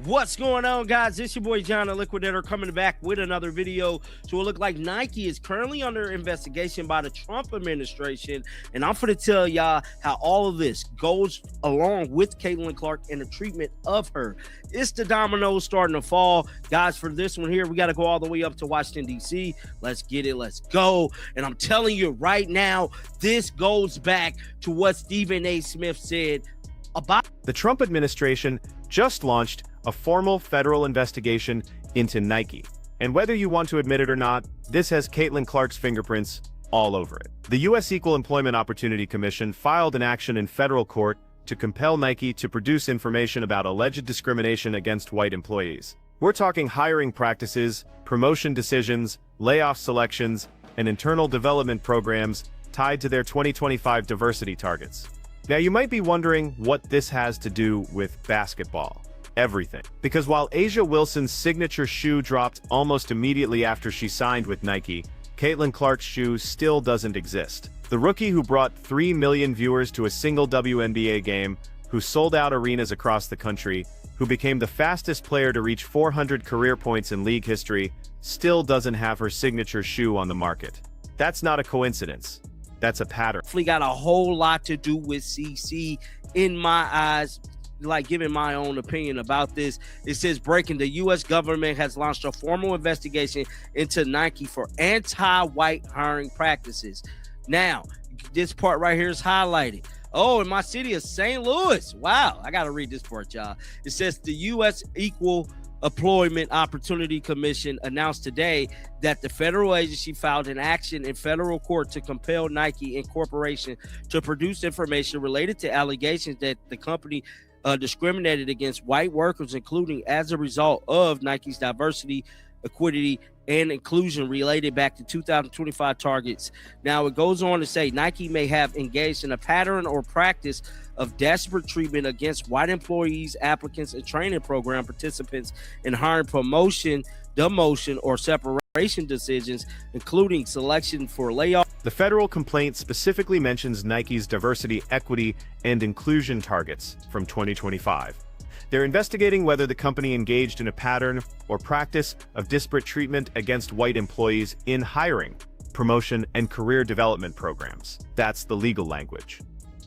What's going on, guys? It's your boy John the Liquidator coming back with another video. So it look like Nike is currently under investigation by the Trump administration, and I'm going to tell y'all how all of this goes along with Caitlin Clark and the treatment of her. It's the dominoes starting to fall, guys. For this one here, we got to go all the way up to Washington D.C. Let's get it. Let's go. And I'm telling you right now, this goes back to what Stephen A. Smith said about the Trump administration just launched a formal federal investigation into Nike. And whether you want to admit it or not, this has Caitlin Clark's fingerprints all over it. The U.S. Equal Employment Opportunity Commission filed an action in federal court to compel Nike to produce information about alleged discrimination against white employees. We're talking hiring practices, promotion decisions, layoff selections, and internal development programs tied to their 2025 diversity targets. Now, you might be wondering what this has to do with basketball. Everything. Because while A'ja Wilson's signature shoe dropped almost immediately after she signed with Nike, Caitlin Clark's shoe still doesn't exist. The rookie who brought 3 million viewers to a single WNBA game, who sold out arenas across the country, who became the fastest player to reach 400 career points in league history, still doesn't have her signature shoe on the market. That's not a coincidence. That's a pattern. Got a whole lot to do with CC in my eyes. Like giving my own opinion about this, it says breaking: the U.S. government has launched a formal investigation into Nike for anti-white hiring practices. Now, this part right here is highlighted. Oh, in my city of St. Louis. Wow, I gotta read this part, y'all. It says the U.S. Equal Employment Opportunity Commission announced today that the federal agency filed an action in federal court to compel Nike Incorporation to produce information related to allegations that the company discriminated against white workers, including as a result of Nike's diversity, equity, and inclusion related back to 2025 targets. Now, it goes on to say Nike may have engaged in a pattern or practice of desperate treatment against white employees, applicants, and training program participants in hiring, promotion, demotion, or separation decisions, including selection for layoff. The federal complaint specifically mentions Nike's diversity, equity, and inclusion targets from 2025. They're investigating whether the company engaged in a pattern or practice of disparate treatment against white employees in hiring, promotion, and career development programs. That's the legal language.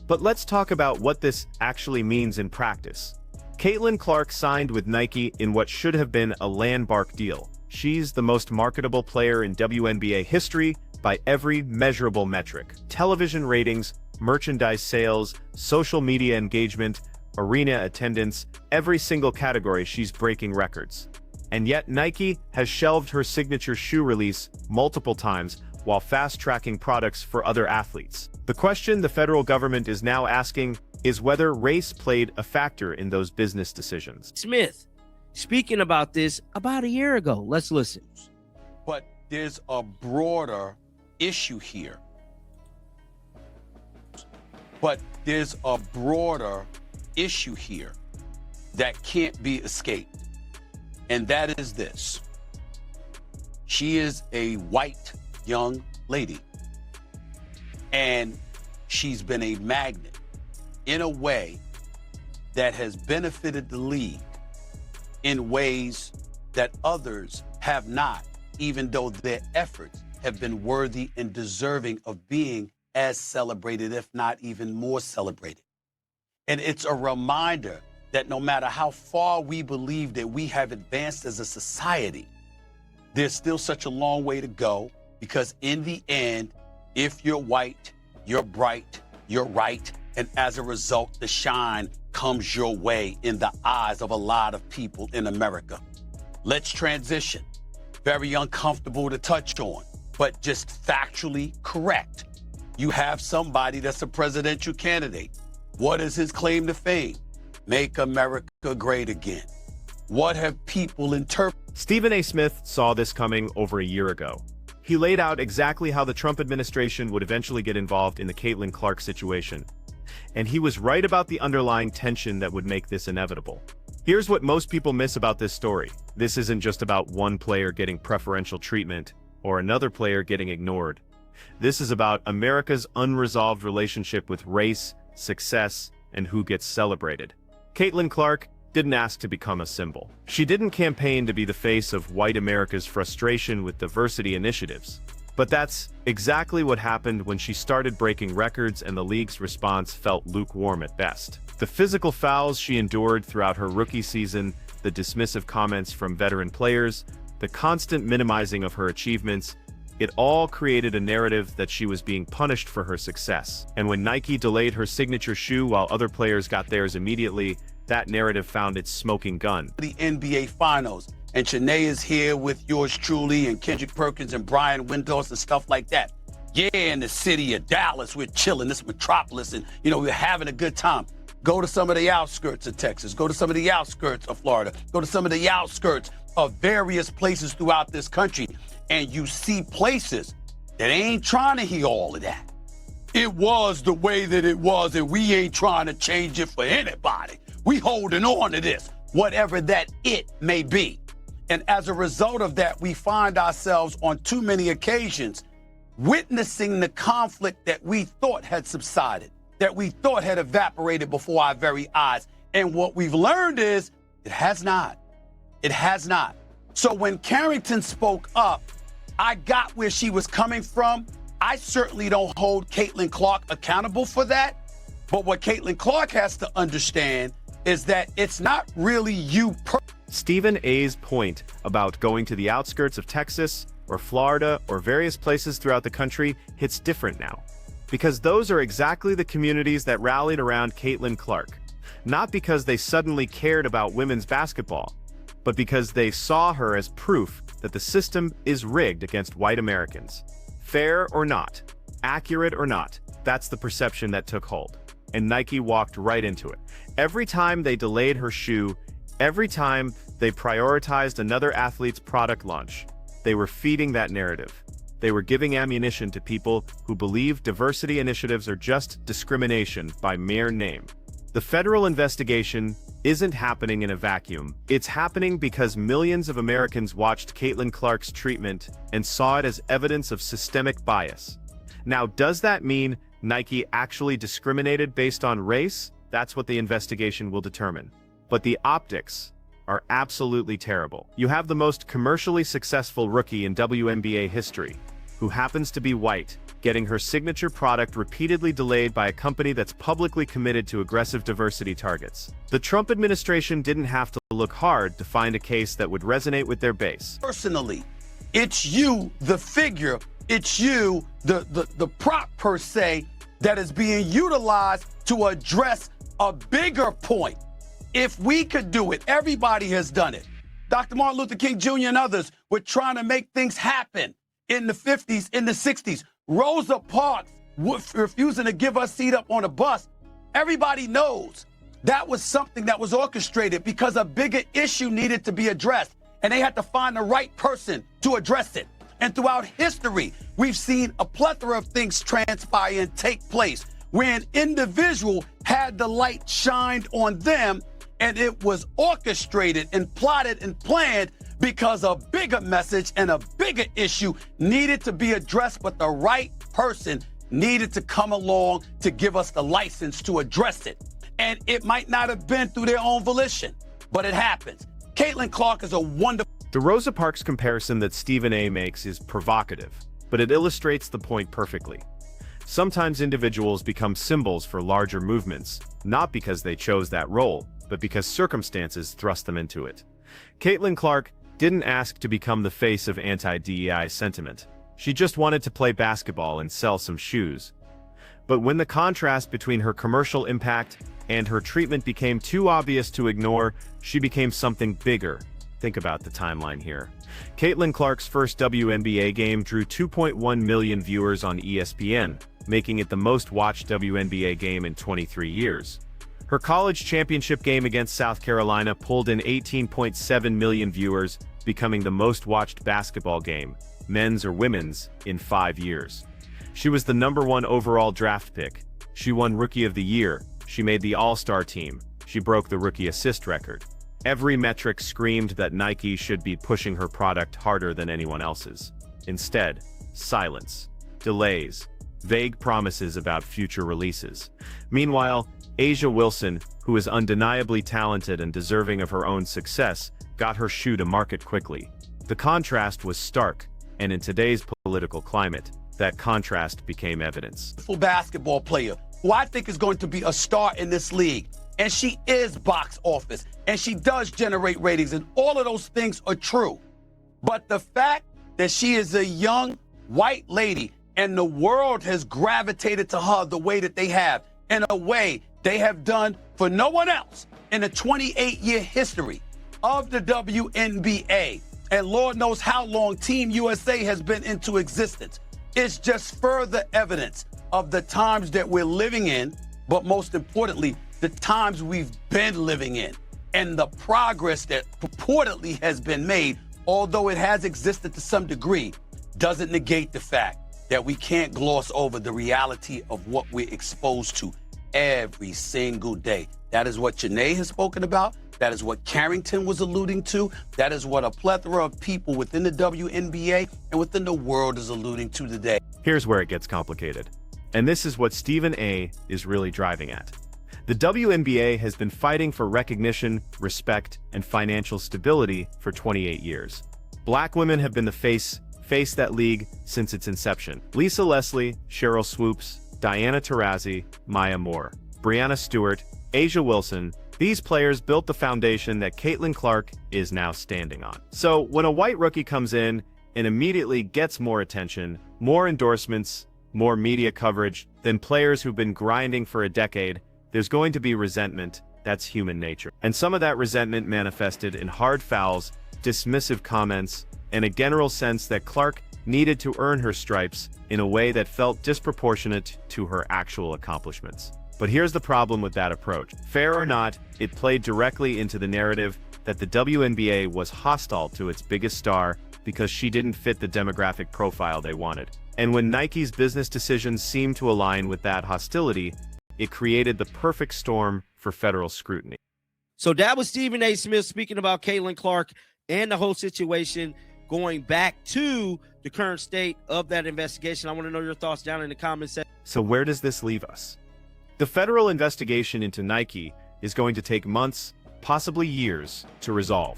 But let's talk about what this actually means in practice. Caitlin Clark signed with Nike in what should have been a landmark deal. She's the most marketable player in WNBA history by every measurable metric: television ratings, merchandise sales, social media engagement, arena attendance. Every single category she's breaking records. And yet Nike has shelved her signature shoe release multiple times while fast-tracking products for other athletes. The question the federal government is now asking is whether race played a factor in those business decisions. Smith speaking about this about a year ago. Let's listen. But there's a broader issue here. That can't be escaped. And that is this. She is a white young lady. And she's been a magnet in a way that has benefited the league in ways that others have not, even though their efforts have been worthy and deserving of being as celebrated, if not even more celebrated. And it's a reminder that no matter how far we believe that we have advanced as a society, there's still such a long way to go, because in the end, if you're white, you're bright, you're right, and as a result, the shine comes your way in the eyes of a lot of people in America. Let's transition. Very uncomfortable to touch on, but just factually correct. You have somebody that's a presidential candidate. What is his claim to fame? Make America great again. What have people interpreted? Stephen A. Smith saw this coming over a year ago. He laid out exactly how the Trump administration would eventually get involved in the Caitlin Clark situation. And he was right about the underlying tension that would make this inevitable. Here's what most people miss about this story. This isn't just about one player getting preferential treatment or another player getting ignored. This is about America's unresolved relationship with race, success, and who gets celebrated. Caitlin Clark didn't ask to become a symbol. She didn't campaign to be the face of white America's frustration with diversity initiatives. But that's exactly what happened when she started breaking records, and the league's response felt lukewarm at best. The physical fouls she endured throughout her rookie season, the dismissive comments from veteran players, the constant minimizing of her achievements, it all created a narrative that she was being punished for her success. And when Nike delayed her signature shoe while other players got theirs immediately, that narrative found its smoking gun. The NBA Finals, and Shanae is here with yours truly, and Kendrick Perkins and Brian Windhorst and stuff like that. Yeah, in the city of Dallas, we're chilling, this metropolis, and we're having a good time. Go to some of the outskirts of Texas, go to some of the outskirts of Florida, go to some of the outskirts of various places throughout this country, and you see places that ain't trying to hear all of that. It was the way that it was, and we ain't trying to change it for anybody. We holding on to this, whatever that it may be. And as a result of that, we find ourselves on too many occasions witnessing the conflict that we thought had subsided, that we thought had evaporated before our very eyes. And what we've learned is it has not. It has not. So when Carrington spoke up, I got where she was coming from. I certainly don't hold Caitlin Clark accountable for that. But what Caitlin Clark has to understand is that it's not really you. Stephen A's point about going to the outskirts of Texas or Florida or various places throughout the country hits different now. Because those are exactly the communities that rallied around Caitlin Clark. Not because they suddenly cared about women's basketball, but because they saw her as proof that the system is rigged against white Americans. Fair or not, accurate or not, that's the perception that took hold. And Nike walked right into it. Every time they delayed her shoe, every time they prioritized another athlete's product launch, they were feeding that narrative. They were giving ammunition to people who believe diversity initiatives are just discrimination by mere name. The federal investigation isn't happening in a vacuum. It's happening because millions of Americans watched Caitlin Clark's treatment and saw it as evidence of systemic bias. Now, does that mean Nike actually discriminated based on race? That's what the investigation will determine. But the optics are absolutely terrible. You have the most commercially successful rookie in WNBA history, who happens to be white, getting her signature product repeatedly delayed by a company that's publicly committed to aggressive diversity targets. The Trump administration didn't have to look hard to find a case that would resonate with their base. Personally, it's you, the figure, it's you, the prop per se, that is being utilized to address a bigger point. If we could do it, everybody has done it. Dr. Martin Luther King Jr. and others were trying to make things happen in the 50s, in the 60s. Rosa Parks refusing to give us a seat up on a bus. Everybody knows that was something that was orchestrated because a bigger issue needed to be addressed, and they had to find the right person to address it. And throughout history, we've seen a plethora of things transpire and take place where an individual had the light shined on them, and it was orchestrated and plotted and planned because a bigger message and a bigger issue needed to be addressed, but the right person needed to come along to give us the license to address it. And it might not have been through their own volition, but it happens. Caitlin Clark is a wonderful... The Rosa Parks comparison that Stephen A makes is provocative, but it illustrates the point perfectly. Sometimes individuals become symbols for larger movements, not because they chose that role, but because circumstances thrust them into it. Caitlin Clark didn't ask to become the face of anti-DEI sentiment. She just wanted to play basketball and sell some shoes. But when the contrast between her commercial impact and her treatment became too obvious to ignore, she became something bigger. Think about the timeline here. Caitlin Clark's first WNBA game drew 2.1 million viewers on ESPN, making it the most watched WNBA game in 23 years. Her college championship game against South Carolina pulled in 18.7 million viewers, becoming the most watched basketball game, men's or women's, in 5 years. She was the #1 overall draft pick. She won Rookie of the Year. She made the All-Star team. She broke the rookie assist record. Every metric screamed that Nike should be pushing her product harder than anyone else's. Instead, silence, delays, vague promises about future releases. Meanwhile, A'ja Wilson, who is undeniably talented and deserving of her own success, got her shoe to market quickly. The contrast was stark, and in today's political climate, that contrast became evidence. Full basketball player who I think is going to be a star in this league. And she is box office, and she does generate ratings, and all of those things are true. But the fact that she is a young white lady and the world has gravitated to her the way that they have, in a way they have done for no one else in the 28-year history of the WNBA, and Lord knows how long Team USA has been into existence, it's just further evidence of the times that we're living in, but most importantly, the times we've been living in, and the progress that purportedly has been made, although it has existed to some degree, doesn't negate the fact that we can't gloss over the reality of what we're exposed to every single day. That is what Janae has spoken about. That is what Carrington was alluding to. That is what a plethora of people within the WNBA and within the world is alluding to today. Here's where it gets complicated. And this is what Stephen A. is really driving at. The WNBA has been fighting for recognition, respect, and financial stability for 28 years. Black women have been the face that league since its inception. Lisa Leslie, Cheryl Swoops, Diana Taurasi, Maya Moore, Breanna Stewart, A'ja Wilson, these players built the foundation that Caitlin Clark is now standing on. So when a white rookie comes in and immediately gets more attention, more endorsements, more media coverage than players who've been grinding for a decade, there's going to be resentment. That's human nature. And some of that resentment manifested in hard fouls, dismissive comments, and a general sense that Clark needed to earn her stripes in a way that felt disproportionate to her actual accomplishments. But here's the problem with that approach. Fair or not, it played directly into the narrative that the WNBA was hostile to its biggest star because she didn't fit the demographic profile they wanted. And when Nike's business decisions seemed to align with that hostility, it created the perfect storm for federal scrutiny. So that was Stephen A. Smith speaking about Caitlin Clark and the whole situation, going back to the current state of that investigation. I want to know your thoughts down in the comments section. So where does this leave us? The federal investigation into Nike is going to take months, possibly years, to resolve.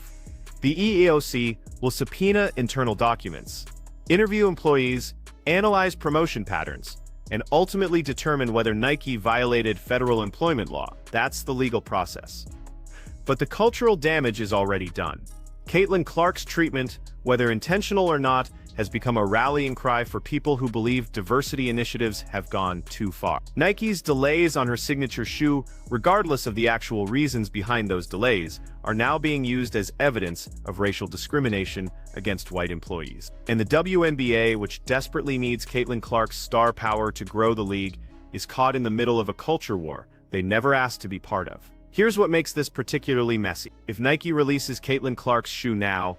The EEOC will subpoena internal documents, interview employees, analyze promotion patterns, and ultimately determine whether Nike violated federal employment law. That's the legal process. But the cultural damage is already done. Caitlin Clark's treatment, whether intentional or not, has become a rallying cry for people who believe diversity initiatives have gone too far. Nike's delays on her signature shoe, regardless of the actual reasons behind those delays, are now being used as evidence of racial discrimination against white employees. And the WNBA, which desperately needs Caitlin Clark's star power to grow the league, is caught in the middle of a culture war they never asked to be part of. Here's what makes this particularly messy. If Nike releases Caitlin Clark's shoe now,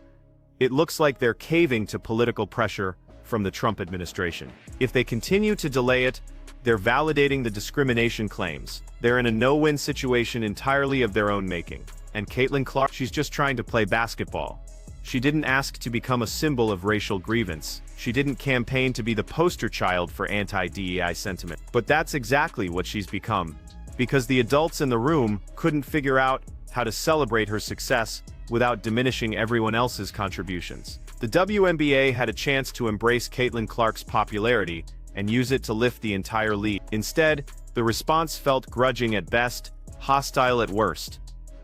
it looks like they're caving to political pressure from the Trump administration. If they continue to delay it, they're validating the discrimination claims. They're in a no-win situation entirely of their own making. And Caitlin Clark, she's just trying to play basketball. She didn't ask to become a symbol of racial grievance. She didn't campaign to be the poster child for anti-DEI sentiment. But that's exactly what she's become, because the adults in the room couldn't figure out how to celebrate her success without diminishing everyone else's contributions. The WNBA had a chance to embrace Caitlin Clark's popularity and use it to lift the entire league. Instead, the response felt grudging at best, hostile at worst.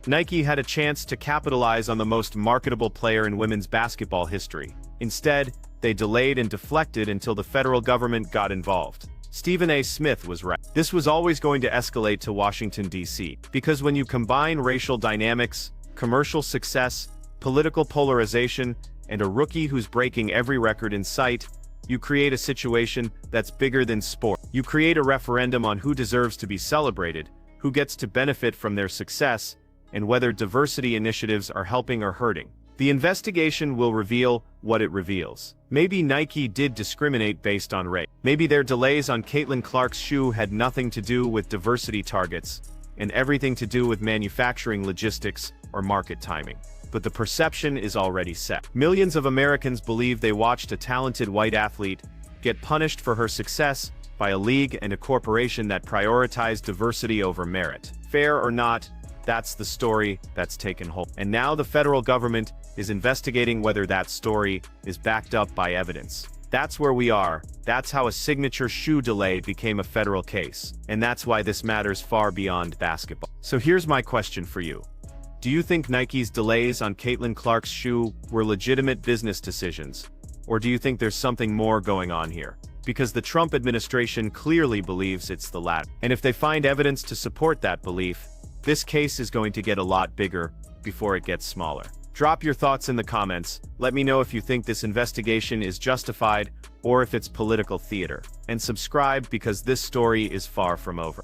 Nike had a chance to capitalize on the most marketable player in women's basketball history. Instead, they delayed and deflected until the federal government got involved. Stephen A. Smith was right. This was always going to escalate to Washington, D.C. Because when you combine racial dynamics, commercial success, political polarization, and a rookie who's breaking every record in sight, you create a situation that's bigger than sport. You create a referendum on who deserves to be celebrated, who gets to benefit from their success, and whether diversity initiatives are helping or hurting. The investigation will reveal what it reveals. Maybe Nike did discriminate based on race. Maybe their delays on Caitlin Clark's shoe had nothing to do with diversity targets, and everything to do with manufacturing logistics or market timing. But the perception is already set. Millions of Americans believe they watched a talented white athlete get punished for her success by a league and a corporation that prioritized diversity over merit. Fair or not, that's the story that's taken hold. And now the federal government is investigating whether that story is backed up by evidence. That's where we are. That's how a signature shoe delay became a federal case. And that's why this matters far beyond basketball. So here's my question for you. Do you think Nike's delays on Caitlin Clark's shoe were legitimate business decisions? Or do you think there's something more going on here? Because the Trump administration clearly believes it's the latter. And if they find evidence to support that belief, this case is going to get a lot bigger before it gets smaller. Drop your thoughts in the comments. Let me know if you think this investigation is justified or if it's political theater. And subscribe because this story is far from over.